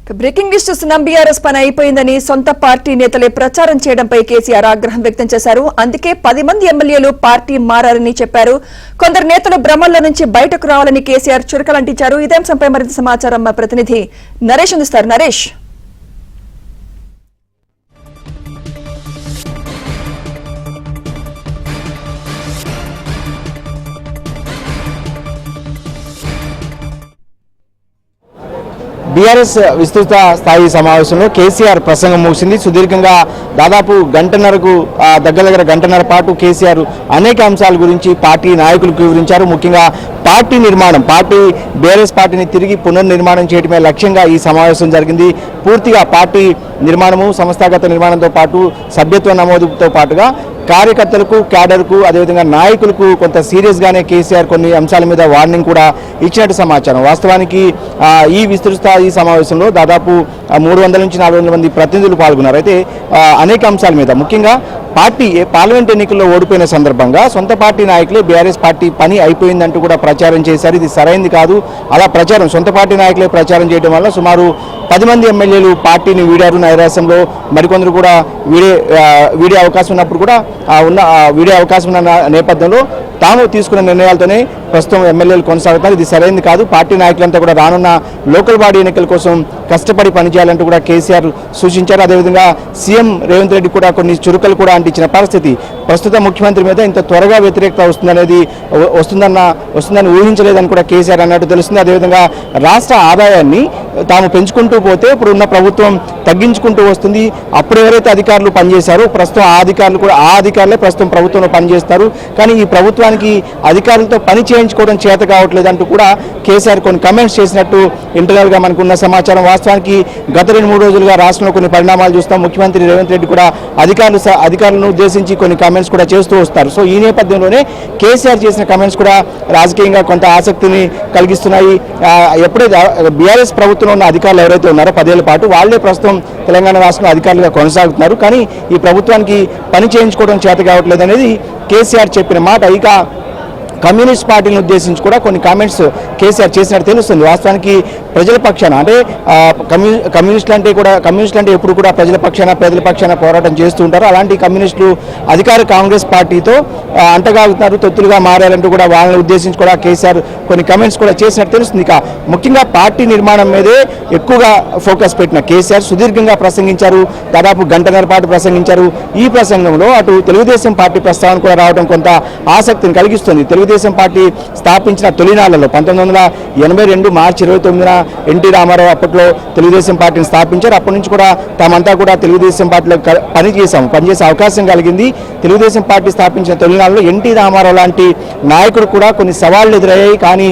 Breaking news చూస్తున్నాం. BRS పని అయిపోయిందని సొంత పార్టీ నేతలే ప్రచారం చేయడంపై కేసీఆర్ ఆగ్రహం వ్యక్తం చేశారు. అందుకే 10 మంది ఎమ్మెల్యేలు పార్టీ మారారని చెప్పారు. కొందరు నేతలు భ్రమల్లో నుంచి బయటకు రావాలని కేసీఆర్ చురకలంటించారు. ఇదే అంశంపై మరింత సమాచారం మా ప్రతినిధి నరేష్ అందిస్తారు. నరేష్, బీఆర్ఎస్ విస్తృత స్థాయి సమావేశంలో కేసీఆర్ ప్రసంగం ముగిసింది. సుదీర్ఘంగా దాదాపు దగ్గర గంటన్నర పాటు కేసీఆర్ అనేక అంశాల గురించి పార్టీ నాయకులకు వివరించారు. ముఖ్యంగా పార్టీ నిర్మాణం, బీఆర్ఎస్ పార్టీని తిరిగి పునర్నిర్మాణం చేయడమే లక్ష్యంగా ఈ సమావేశం జరిగింది. పూర్తిగా పార్టీ నిర్మాణము, సంస్థాగత నిర్మాణంతో పాటు సభ్యత్వ నమోదుతో పాటుగా కార్యకర్తలకు, క్యాడర్కు, అదేవిధంగా నాయకులకు కొంత సీరియస్గానే కేసీఆర్ కొన్ని అంశాల మీద వార్నింగ్ కూడా ఇచ్చినట్టు సమాచారం. వాస్తవానికి ఈ విస్తృత స్థాయి సమావేశంలో దాదాపు 300 నుంచి 400 మంది ప్రతినిధులు పాల్గొన్నారు. అయితే అనేక అంశాల మీద, ముఖ్యంగా పార్లమెంట్ ఎన్నికల్లో ఓడిపోయిన సందర్భంగా సొంత పార్టీ నాయకులే బీఆర్ఎస్ పార్టీ పని అయిపోయిందంటూ కూడా ప్రచారం చేశారు. ఇది సరైంది కాదు. అలా సొంత పార్టీ నాయకులే ప్రచారం చేయడం వల్ల సుమారు 10 మంది ఎమ్మెల్యేలు పార్టీని వీడారు. నైరాశ్యంలో మరికొందరు కూడా వీడే అవకాశం ఉన్నప్పుడు కూడా వీడే అవకాశం ఉన్న నేపథ్యంలో తాము తీసుకున్న నిర్ణయాలతోనే ప్రస్తుతం ఎమ్మెల్యేలు కొనసాగుతారు. ఇది సరైనది కాదు. పార్టీ నాయకులంతా కూడా రానున్న లోకల్ బాడీ ఎన్నికల కోసం కష్టపడి పనిచేయాలంటూ కూడా కేసీఆర్ సూచించారు. అదేవిధంగా సీఎం రేవంత్ రెడ్డి కూడా కొన్ని చురుకలు కూడా అంటించిన పరిస్థితి. ప్రస్తుత ముఖ్యమంత్రి మీద ఇంత త్వరగా వ్యతిరేకత వస్తుందని ఊహించలేదని కూడా కేసీఆర్ అన్నట్టు తెలుస్తుంది. అదేవిధంగా రాష్ట్ర ఆదాయాన్ని తాము పెంచుకుంటూ పోతే ఇప్పుడు ఉన్న ప్రభుత్వం తగ్గించుకుంటూ వస్తుంది. అప్పుడు ఎవరైతే అధికారులు పనిచేశారో ప్రస్తుతం ఆ అధికారులే ప్రస్తుతం ప్రభుత్వంలో పనిచేస్తారు. కానీ ఈ ప్రభుత్వానికి అధికారులతో పని చేయించుకోవడం చేత కావట్లేదు అంటూ కూడా కేసీఆర్ కొన్ని కమెంట్స్ చేసినట్టు ఇంటర్నల్గా మనకున్న సమాచారం. వాస్తవానికి గత 2-3 రోజులుగా రాష్ట్రంలో కొన్ని పరిణామాలు చూస్తాం. ముఖ్యమంత్రి రేవంత్ రెడ్డి కూడా అధికారులను ఉద్దేశించి కొన్ని కమెంట్స్ కూడా చేస్తూ వస్తారు. సో ఈ నేపథ్యంలోనే కేసీఆర్ చేసిన కమెంట్స్ కూడా రాజకీయంగా కొంత ఆసక్తిని కలిగిస్తున్నాయి. ఎప్పుడైతే బీఆర్ఎస్ ప్రభుత్వంలో ఉన్న అధికారులు ఎవరైతే ఉన్నారో 10 ఏళ్ల పాటు వాళ్ళే ప్రస్తుతం తెలంగాణ రాష్ట్రంలో అధికారులుగా కొనసాగుతున్నారు. కానీ ఈ ప్రభుత్వానికి పని చేయించుకోవడం చేత కావట్లేదు అనేది కేసీఆర్ చెప్పిన మాట. ఇక కమ్యూనిస్ట్ పార్టీని ఉద్దేశించి కూడా కొన్ని కామెంట్స్ కేసీఆర్ చేసినట్టు తెలుస్తుంది. వాస్తవానికి ప్రజల పక్షాన, అంటే కమ్యూనిస్టులు అంటే ఎప్పుడు కూడా ప్రజల పక్షాన, పేదల పక్షాన పోరాటం చేస్తూ ఉంటారు. అలాంటి కమ్యూనిస్టులు అధికార కాంగ్రెస్ పార్టీతో అంటగాగుతున్నారు, తొత్తులుగా మారారంటూ కూడా వాళ్ళని ఉద్దేశించి కూడా కేసీఆర్ కొన్ని కమెంట్స్ కూడా చేసినట్టు తెలుస్తుంది. ఇక ముఖ్యంగా పార్టీ నిర్మాణం మీదే ఎక్కువగా ఫోకస్ పెట్టిన కేసీఆర్ సుదీర్ఘంగా ప్రసంగించారు. దాదాపు గంటన్నర పాటు ప్రసంగించారు. ఈ ప్రసంగంలో అటు తెలుగుదేశం పార్టీ ప్రస్తావన కూడా రావడం కొంత ఆసక్తిని కలిగిస్తుంది. తెలుగుదేశం పార్టీ స్థాపించిన తొలినాళ్లలో 1982 మార్చి 29న ఎన్టీ రామారావు అప్పట్లో తెలుగుదేశం పార్టీని స్థాపించారు. అప్పటి నుంచి కూడా తామంతా కూడా తెలుగుదేశం పార్టీలో పనిచేసే అవకాశం కలిగింది. తెలుగుదేశం పార్టీ స్థాపించిన తొలినాళ్లలో ఎన్టీ రామారావు లాంటి నాయకుడు కూడా కొన్ని సవాళ్లు ఎదురయ్యాయి. కానీ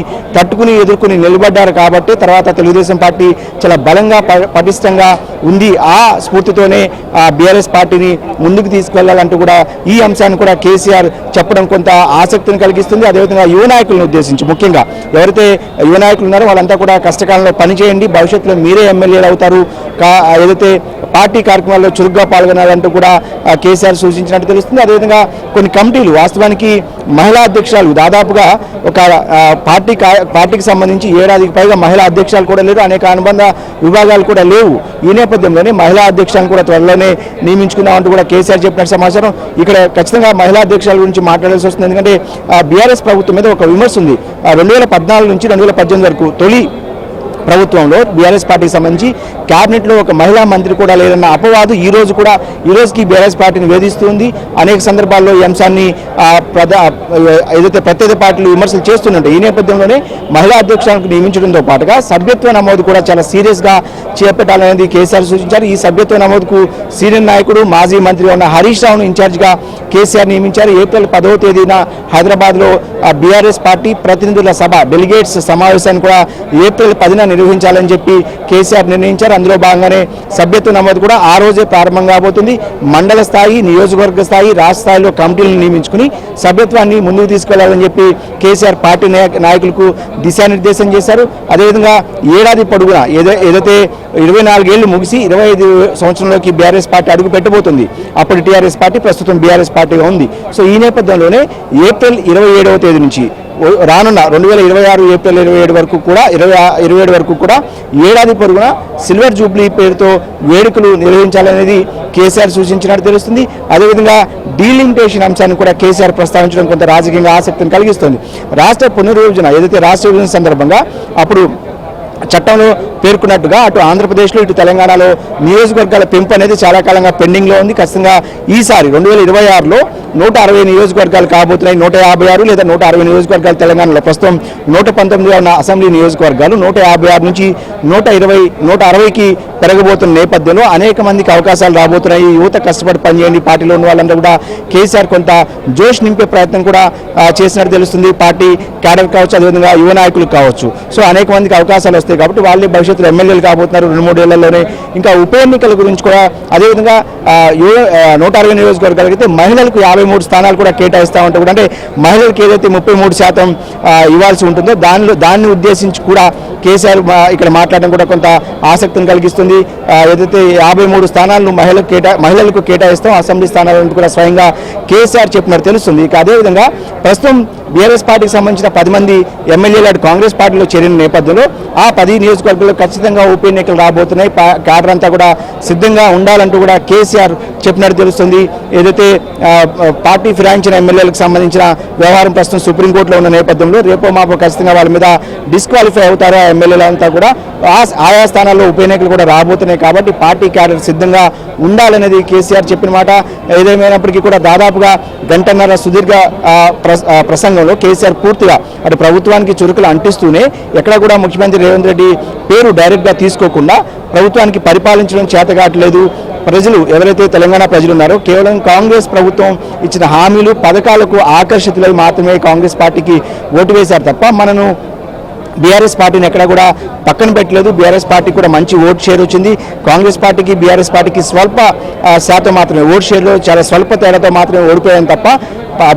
ఎదుర్కొని నిలబడ్డారు. కాబట్టి తర్వాత తెలుగుదేశం పార్టీ చాలా బలంగా, పటిష్టంగా ఉంది. ఆ స్ఫూర్తితోనే బీఆర్ఎస్ పార్టీని ముందుకు తీసుకువెళ్లాలంటూ కూడా ఈ అంశాన్ని కూడా కేసీఆర్ చెప్పడం కొంత ఆసక్తిని కలిగిస్తుంది. అదేవిధంగా యువ నాయకులను ఉద్దేశించి, ముఖ్యంగా ఎవరైతే యువ నాయకులు ఉన్నారో వాళ్ళంతా కూడా కష్టకాలంలో పనిచేయండి, భవిష్యత్తులో మీరే ఎమ్మెల్యేలు అవుతారు, ఏదైతే పార్టీ కార్యక్రమాల్లో చురుగ్గా పాల్గొనాలంటూ కూడా కేసీఆర్ సూచించినట్టు తెలుస్తుంది. అదేవిధంగా కొన్ని కమిటీలు, వాస్తవానికి మహిళా అధ్యక్షురాలు దాదాపుగా ఒక పార్టీకి సంబంధించి 7 ఏడాదికి పైగా మహిళా అధ్యక్షులు కూడా లేరు, అనేక అనుబంధ విభాగాలు కూడా లేవు. ఈ నేపథ్యంలోనే మహిళా అధ్యక్షులను కూడా త్వరలోనే నియమించుకుందామంటూ కూడా కేసీఆర్ చెప్పినట్టు సమాచారం. ఇక్కడ ఖచ్చితంగా మహిళా అధ్యక్షుల గురించి మాట్లాడాల్సి వస్తుంది. ఎందుకంటే బీఆర్ఎస్ ప్రభుత్వం మీద ఒక విమర్శ ఉంది. 2014 నుంచి 2018 వరకు తొలి ప్రభుత్వంలో బీఆర్ఎస్ పార్టీకి సంబంధించి క్యాబినెట్లో ఒక మహిళా మంత్రి కూడా లేదన్న అపవాదు ఈ రోజుకి బీఆర్ఎస్ పార్టీని వేధిస్తుంది. అనేక సందర్భాల్లో ఈ అంశాన్ని ఏదైతే ప్రత్యేక పార్టీలు విమర్శలు చేస్తుంటే ఈ నేపథ్యంలోనే మహిళా అధ్యక్షులను నియమించడంతో పాటుగా సభ్యత్వ నమోదు కూడా చాలా సీరియస్గా చేపట్టాలనేది కేసీఆర్ సూచించారు. ఈ సభ్యత్వ నమోదుకు సీనియర్ నాయకుడు, మాజీ మంత్రి ఉన్న హరీష్ రావును ఇన్ఛార్జిగా కేసీఆర్ నియమించారు. ఏప్రిల్ 10వ తేదీన హైదరాబాద్లో బీఆర్ఎస్ పార్టీ ప్రతినిధుల సభ, డెలిగేట్స్ సమావేశాన్ని కూడా ఏప్రిల్ 10న నిర్వహించాలని చెప్పి కేసీఆర్ నిర్ణయించారు. అందులో భాగంగానే సభ్యత్వ నమోదు కూడా ఆ రోజే ప్రారంభం కాబోతుంది. మండల స్థాయి, నియోజకవర్గ స్థాయి, రాష్ట్ర స్థాయిలో కమిటీలను నియమించుకుని సభ్యత్వాన్ని ముందుకు తీసుకెళ్లాలని చెప్పి కేసీఆర్ పార్టీ నాయకులకు దిశానిర్దేశం చేశారు. అదేవిధంగా ఏడాది పొడుగునా ఏదైతే 24 ఏళ్లు ముగిసి 25 సంవత్సరంలోకి బీఆర్ఎస్ పార్టీ అడుగు పెట్టబోతుంది. అప్పటి టీఆర్ఎస్ పార్టీ, ప్రస్తుతం బీఆర్ఎస్ పార్టీగా ఉంది. సో ఈ నేపథ్యంలోనే ఏప్రిల్ 27వ తేదీ నుంచి రానున్న 2026 ఏప్రిల్ 27 వరకు కూడా 27 వరకు కూడా ఏడాది పొరుగున సిల్వర్ జూబ్లీ పేరుతో వేడుకలు నిర్వహించాలనేది కేసీఆర్ సూచించినట్టు తెలుస్తుంది. అదేవిధంగా డీలిమిటేషన్ అంశాన్ని కూడా కేసీఆర్ ప్రస్తావించడం కొంత రాజకీయంగా ఆసక్తిని కలిగిస్తుంది. రాష్ట్ర పునర్విభజన ఏదైతే రాష్ట్ర విభజన సందర్భంగా అప్పుడు చట్టంలో పేర్కొన్నట్టుగా అటు ఆంధ్రప్రదేశ్లో ఇటు తెలంగాణలో నియోజకవర్గాల పెంపు అనేది చాలా కాలంగా పెండింగ్లో ఉంది. ఖచ్చితంగా ఈసారి 2026లో 160 నియోజకవర్గాలు కాబోతున్నాయి. 156 లేదా 160 నియోజకవర్గాలు తెలంగాణలో. ప్రస్తుతం 119 ఉన్న అసెంబ్లీ నియోజకవర్గాలు 156 నుంచి 160కి పెరగబోతున్న నేపథ్యంలో అనేక మందికి అవకాశాలు రాబోతున్నాయి. యువత కష్టపడి పనిచేయండి, పార్టీలో ఉన్న వాళ్ళందరూ కూడా కేసీఆర్ కొంత జోష్ నింపే ప్రయత్నం కూడా చేసినట్టు తెలుస్తుంది. పార్టీ క్యాడర్ కావచ్చు, అదేవిధంగా యువ నాయకులు కావచ్చు. సో అనేక మందికి అవకాశాలు వస్తాయి కాబట్టి వాళ్ళే భవిష్యత్తులో ఎమ్మెల్యేలు కాబోతున్నారు 2-3 ఏళ్లలోనే. ఇంకా ఉప ఎన్నికల గురించి కూడా అదేవిధంగా 160 నియోజకవర్గాలకి అయితే మహిళలకు 53 స్థానాలు కూడా కేటాయిస్తూ ఉంటారు. అంటే మహిళలకు ఏదైతే 33% ఇవ్వాల్సి ఉంటుందో దాన్ని ఉద్దేశించి కూడా కేసీఆర్ ఇక్కడ మాట్లాడడం కూడా కొంత ఆసక్తిని కలిగిస్తుంది. ఏదైతే 53 స్థానాలను మహిళలకు కేటాయిస్తాం, అసెంబ్లీ స్థానాలను కూడా స్వయంగా కేసీఆర్ చెప్పినట్టు తెలుస్తుంది. ఇక అదేవిధంగా ప్రస్తుతం బీఆర్ఎస్ పార్టీకి సంబంధించిన 10 మంది ఎమ్మెల్యేలు అటు కాంగ్రెస్ పార్టీలో చేరిన నేపథ్యంలో ఆ 10 నియోజకవర్గాల్లో ఖచ్చితంగా ఉప ఎన్నికలు రాబోతున్నాయి. క్యాడర్ అంతా కూడా సిద్ధంగా ఉండాలంటూ కూడా కేసీఆర్ చెప్పినట్టు తెలుస్తుంది. ఏదైతే పార్టీ ఫిరాయించిన ఎమ్మెల్యేలకు సంబంధించిన వ్యవహారం ప్రస్తుతం సుప్రీంకోర్టులో ఉన్న నేపథ్యంలో రేపో మాపో ఖచ్చితంగా వాళ్ళ మీద డిస్క్వాలిఫై అవుతారు ఆ ఎమ్మెల్యేలంతా కూడా. ఆయా స్థానాల్లో ఉప ఎన్నికలు కూడా రాబోతున్నాయి కాబట్టి పార్టీ క్యాడర్ సిద్ధంగా ఉండాలనేది కేసీఆర్ చెప్పిన మాట. ఏదేమైనప్పటికీ కూడా దాదాపుగా గంటన్నర సుదీర్ఘ ప్రసంగంలో కేసీఆర్ పూర్తిగా అటు ప్రభుత్వానికి చురుకులు అంటిస్తూనే ఎక్కడ కూడా ముఖ్యమంత్రి రేవంత్ రెడ్డి పేరు డైరెక్ట్గా తీసుకోకుండా ప్రభుత్వానికి పరిపాలించడం చేతగాట్లేదు. ప్రజలు ఎవరైతే తెలంగాణ ప్రజలు ఉన్నారో కేవలం కాంగ్రెస్ ప్రభుత్వం ఇచ్చిన హామీలు పథకాలకు ఆకర్షితులై మాత్రమే కాంగ్రెస్ పార్టీకి ఓటు వేశారు తప్ప మనను బీఆర్ఎస్ పార్టీని ఎక్కడ కూడా పక్కన పెట్టలేదు. బీఆర్ఎస్ పార్టీకి కూడా మంచి ఓట్ షేర్ వచ్చింది. కాంగ్రెస్ పార్టీకి బీఆర్ఎస్ పార్టీకి స్వల్ప శాతం మాత్రమే ఓట్ షేర్లో చాలా స్వల్ప తేడాతో మాత్రమే ఓడిపోయాం తప్ప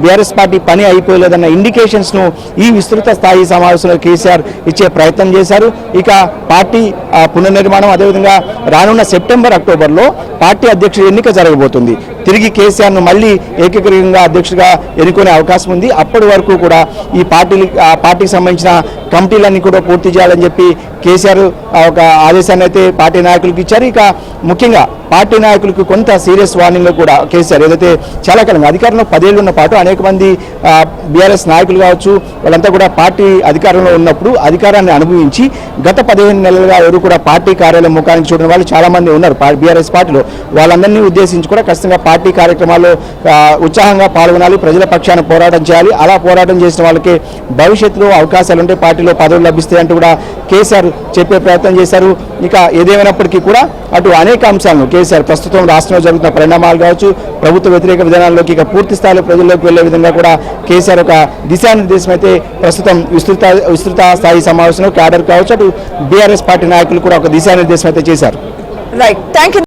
బీఆర్ఎస్ పార్టీ పని అయిపోలేదన్న ఇండికేషన్స్ను ఈ విస్తృత స్థాయి సమావేశంలో కేసీఆర్ ఇచ్చే ప్రయత్నం చేశారు. ఇక పార్టీ పునర్నిర్మాణం అదేవిధంగా రానున్న సెప్టెంబర్ అక్టోబర్లో పార్టీ అధ్యక్షుడి ఎన్నిక జరగబోతుంది. తిరిగి కేసీఆర్ను మళ్ళీ ఏకగ్రీవంగా అధ్యక్షుడిగా ఎన్నుకునే అవకాశం ఉంది. అప్పటి వరకు కూడా ఈ పార్టీకి సంబంధించిన కమిటీలన్నీ కూడా పూర్తి చేయాలని చెప్పి కేసీఆర్ ఒక ఆదేశాన్ని అయితే పార్టీ నాయకులకు ఇచ్చారు. ఇక ముఖ్యంగా పార్టీ నాయకులకు కొంత సీరియస్ వార్నింగ్ కూడా కేసీఆర్ ఏదైతే చాలా కాలంగా అధికారంలో 10 ఏళ్లు ఉన్న పాటు అనేక మంది బీఆర్ఎస్ నాయకులు కావచ్చు వాళ్ళంతా కూడా పార్టీ అధికారంలో ఉన్నప్పుడు అధికారాన్ని అనుభవించి గత 15 నెలలుగా ఎవరు కూడా పార్టీ కార్యాలయం ముఖానికి చూడని వాళ్ళు చాలా మంది ఉన్నారు బీఆర్ఎస్ పార్టీలో. వాళ్ళందరినీ ఉద్దేశించి కూడా ఖచ్చితంగా పార్టీ కార్యక్రమాల్లో ఉత్సాహంగా పాల్గొనాలి, ప్రజల పక్షాన పోరాటం చేయాలి. అలా పోరాటం చేసిన వాళ్ళకి భవిష్యత్తులో అవకాశాలు ఉంటే పార్టీలో పదవులు లభిస్తాయంటూ కూడా కేసీఆర్ చెప్పే ప్రయత్నం చేశారు. ఇక ఏదేమైనప్పటికీ కూడా అటు అనేక అంశాలను కేసీఆర్ ప్రస్తుతం రాష్ట్రంలో జరుగుతున్న పరిణామాలు కావచ్చు, ప్రభుత్వ వ్యతిరేక విధానాల్లోకి ఇక పూర్తి స్థాయిలో ప్రజల్లోకి వెళ్లే విధంగా కూడా కేసీఆర్ ఒక దిశానిర్దేశం అయితే ప్రస్తుతం విస్తృత స్థాయి సమావేశంలో క్యాడర్ కావచ్చు అటు బీఆర్ఎస్ పార్టీ నాయకులు కూడా ఒక దిశానిర్దేశం అయితే చేశారు. Right, thank you.